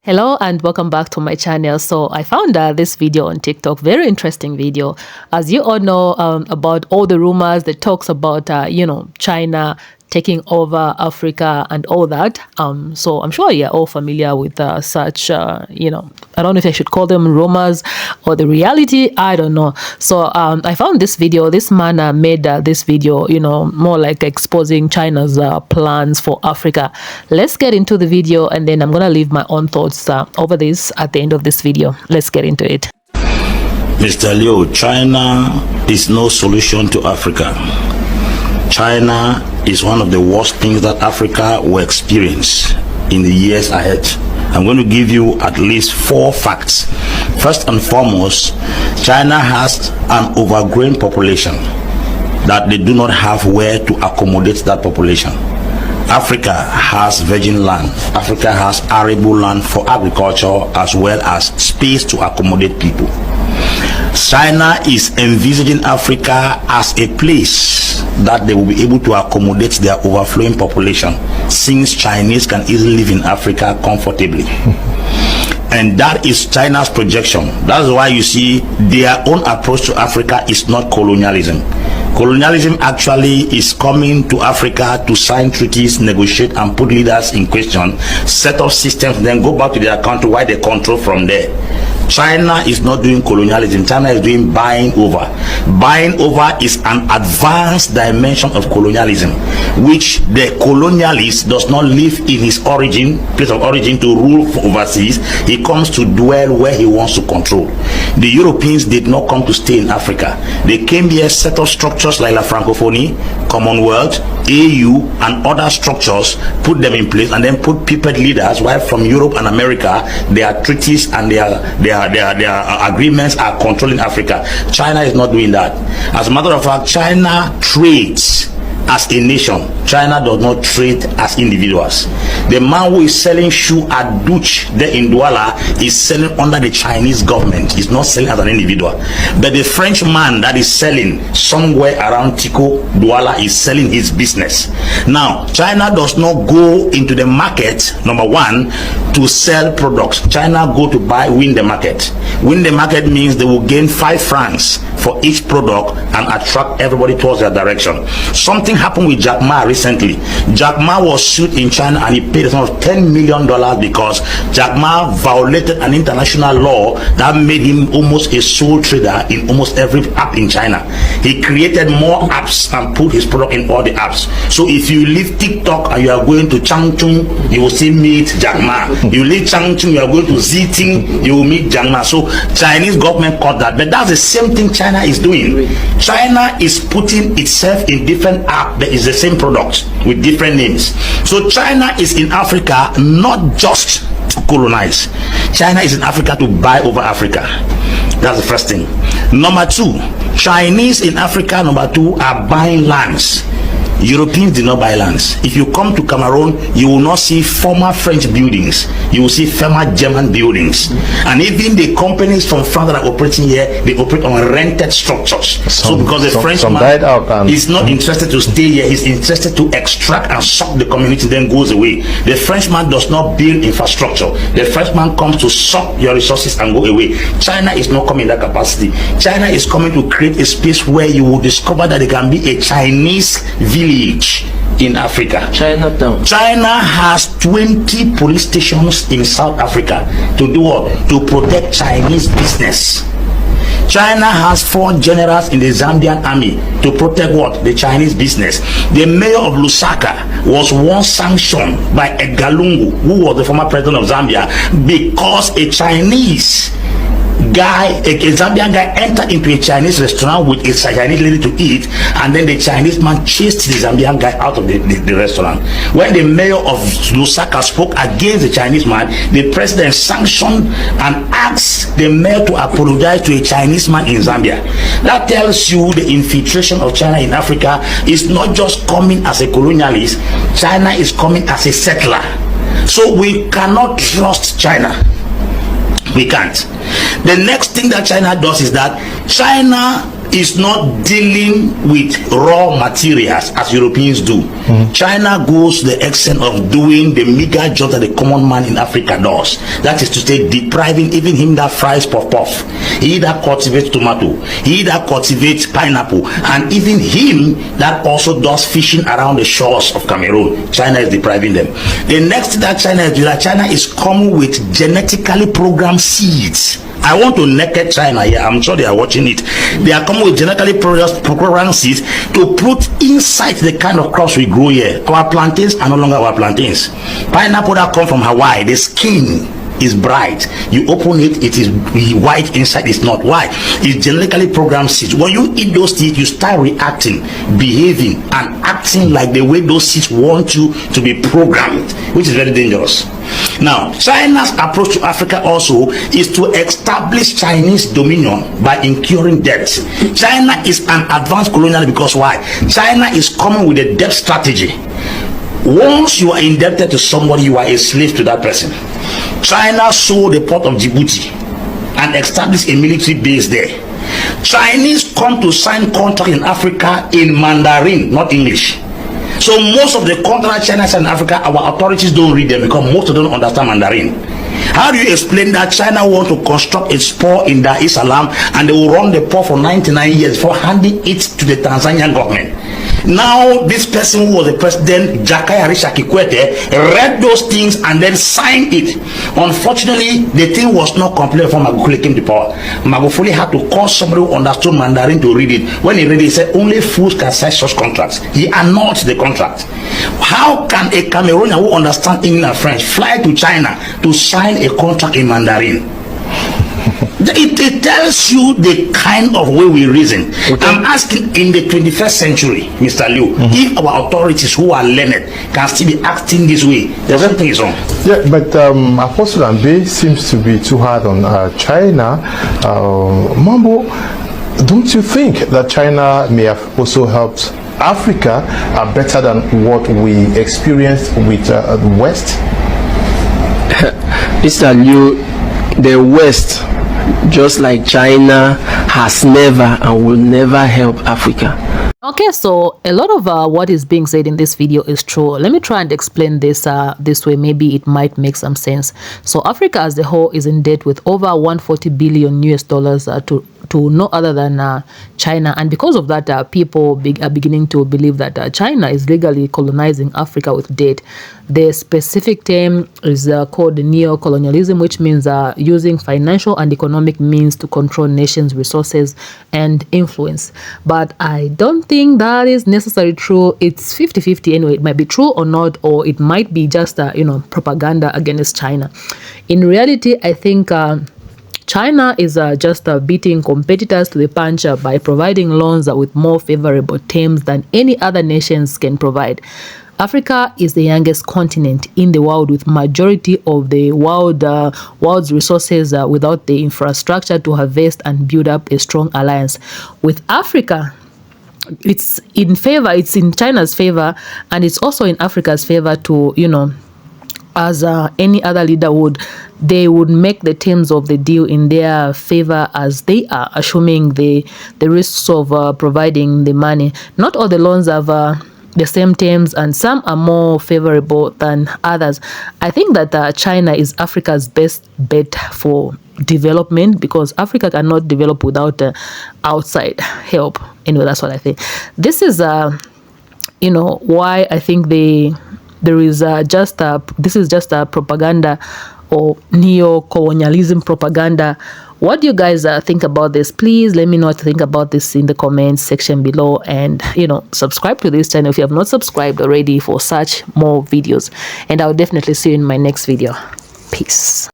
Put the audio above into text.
Hello and welcome back to my channel. So I found this video on TikTok, very interesting video. As you all know about all the rumors, the talks about, China taking over Africa and all that. So I'm sure you're all familiar with such, I don't know if I should call them rumors or the reality. I don't know. So I found this video. This man made this video, more like exposing China's plans for Africa. Let's get into the video and then I'm going to leave my own thoughts over this at the end of this video. Let's get into it. Mr. Liu, China is no solution to Africa. China is one of the worst things that Africa will experience in the years ahead. I'm going to give you at least 4 facts. First and foremost, China has an overgrown population that they do not have where to accommodate that population. Africa has virgin land. Africa has arable land for agriculture as well as space to accommodate people. China is envisaging Africa as a place that they will be able to accommodate their overflowing population, since Chinese can easily live in Africa comfortably. And that is China's projection. That's why you see their own approach to Africa is not colonialism. Colonialism actually is coming to Africa to sign treaties, negotiate and put leaders in question, set up systems, then go back to their country where they control from there. China is not doing colonialism. China is doing buying over. Buying over is an advanced dimension of colonialism, which the colonialist does not live in his place of origin to rule overseas. He comes to dwell where he wants to control. The Europeans did not come to stay in Africa. They came here, set up structures like La Francophonie, Commonwealth, AU and other structures, put them in place and then put puppet leaders, while from Europe and America their treaties and their agreements are controlling Africa. China is not doing that. As a matter of fact, China trades as a nation. China does not trade as individuals. The man who is selling shoe at Dutch there in Douala is selling under the Chinese government. He's not selling as an individual. But the French man that is selling somewhere around Tico, Douala, is selling his business. Now, China does not go into the market, number one, to sell products. China go to win the market. Win the market means they will gain 5 francs for each product and attract everybody towards their direction. Something happened with Jack Ma recently. Jack Ma was sued in China and he paid a sum of $10 million because Jack Ma violated an international law that made him almost a sole trader in almost every app in China. He created more apps and put his product in all the apps. So if you leave TikTok and you are going to Changchun, you will see meet Jack Ma. You leave Changchun, you are going to Ziting, you will meet Jack Ma. So Chinese government caught that. But that's the same thing China is doing. China is putting itself in different apps that is the same product with different names. So China is in Africa not just to colonize. China is in Africa to buy over Africa. That's the first thing. Number 2, Chinese in Africa, number 2, are buying lands. Europeans did not buy lands. If you come to Cameroon, you will not see former French buildings. You will see former German buildings. And even the companies from France that are operating here, they operate on rented structures. So because the Frenchman is not interested to stay here, he's interested to extract and suck the community, then goes away. The Frenchman does not build infrastructure. The Frenchman comes to suck your resources and go away. China is not coming in that capacity. China is coming to create a space where you will discover that there can be a Chinese village in Africa. China has 20 police stations in South Africa to do what? To protect Chinese business. China has 4 generals in the Zambian army to protect what? The Chinese business. The mayor of Lusaka was once sanctioned by Edgar Lungu, who was the former president of Zambia, because a Chinese guy, a Zambian guy, entered into a Chinese restaurant with a Chinese lady to eat, and then the Chinese man chased the Zambian guy out of the restaurant. When the mayor of Lusaka spoke against the Chinese man, the president sanctioned and asked the mayor to apologize to a Chinese man in Zambia. That tells you the infiltration of China in Africa is not just coming as a colonialist. China is coming as a settler. So we cannot trust China. We can't. The next thing that China does is that China is not dealing with raw materials as Europeans do. China goes to the extent of doing the meager job that the common man in Africa does. That is to say, depriving even him that fries puff puff. He that cultivates tomato, he that cultivates pineapple, and even him that also does fishing around the shores of Cameroon. China is depriving them. The next thing that China is doing, that China is coming with genetically programmed seeds. I want to naked China here. I'm sure they are watching it. They are coming with genetically programmed seeds to put inside the kind of crops we grow here. Our plantains are no longer our plantains. Pineapple that come from Hawaii, the skin is bright. You open it, it is white inside. It's not white. It's genetically programmed seeds. When you eat those seeds, you start reacting, behaving, and acting like the way those seeds want you to be programmed, which is very dangerous. Now, China's approach to Africa also is to establish Chinese dominion by incurring debt. China is an advanced colonial because why? China is coming with a debt strategy. Once you are indebted to somebody, you are a slave to that person. China sold the port of Djibouti and established a military base there. Chinese come to sign contract in Africa in Mandarin, not English. So most of the contracts China signs in Africa, our authorities don't read them because most of them don't understand Mandarin. How do you explain that China want to construct a spur in Dar es Salaam and they will run the port for 99 years before handing it to the Tanzanian government? Now this person who was the president, Jakaya Risha Kikwete, read those things and then signed it. Unfortunately, the thing was not completed before Magufuli came to power. Magufuli had to call somebody who understood Mandarin to read it. When he read it, he said only fools can sign such contracts. He annulled the contract. How can a Cameroonian who understands English and French fly to China to sign a contract in Mandarin? It tells you the kind of way we reason. Okay. I'm asking, in the 21st century, Mr. Liu, if our authorities who are learned can still be acting this way, there's something is wrong. Yeah, but Apostle Ambe seems to be too hard on China. Mambo, don't you think that China may have also helped Africa better than what we experienced with the West? Mr. Liu, the West, just like China, has never and will never help Africa. Okay, so a lot of what is being said in this video is true. Let me try and explain this this way. Maybe it might make some sense. So Africa as a whole is in debt with over 140 billion US dollars to no other than China, and because of that, people are beginning to believe that China is legally colonizing Africa with debt. The specific term is called neo-colonialism, which means using financial and economic means to control nations' resources and influence. But I don't think that is necessarily true. It's 50-50 anyway. It might be true or not, or it might be just propaganda against China. In reality, I think China is just beating competitors to the punch by providing loans with more favorable terms than any other nations can provide. Africa is the youngest continent in the world with majority of the world's resources without the infrastructure to harvest and build up a strong alliance. With Africa, it's in China's favor, and it's also in Africa's favor to, as any other leader would, they would make the terms of the deal in their favor, as they are assuming the risks of providing the money. Not all the loans have the same terms, and some are more favorable than others. I think that China is Africa's best bet for development, because Africa cannot develop without outside help. Anyway, that's what I think. This is why I think this is just a propaganda, or neo-colonialism propaganda. What do you guys think about this? Please let me know what you think about this in the comments section below, and subscribe to this channel if you have not subscribed already for such more videos, and I'll definitely see you in my next video. Peace.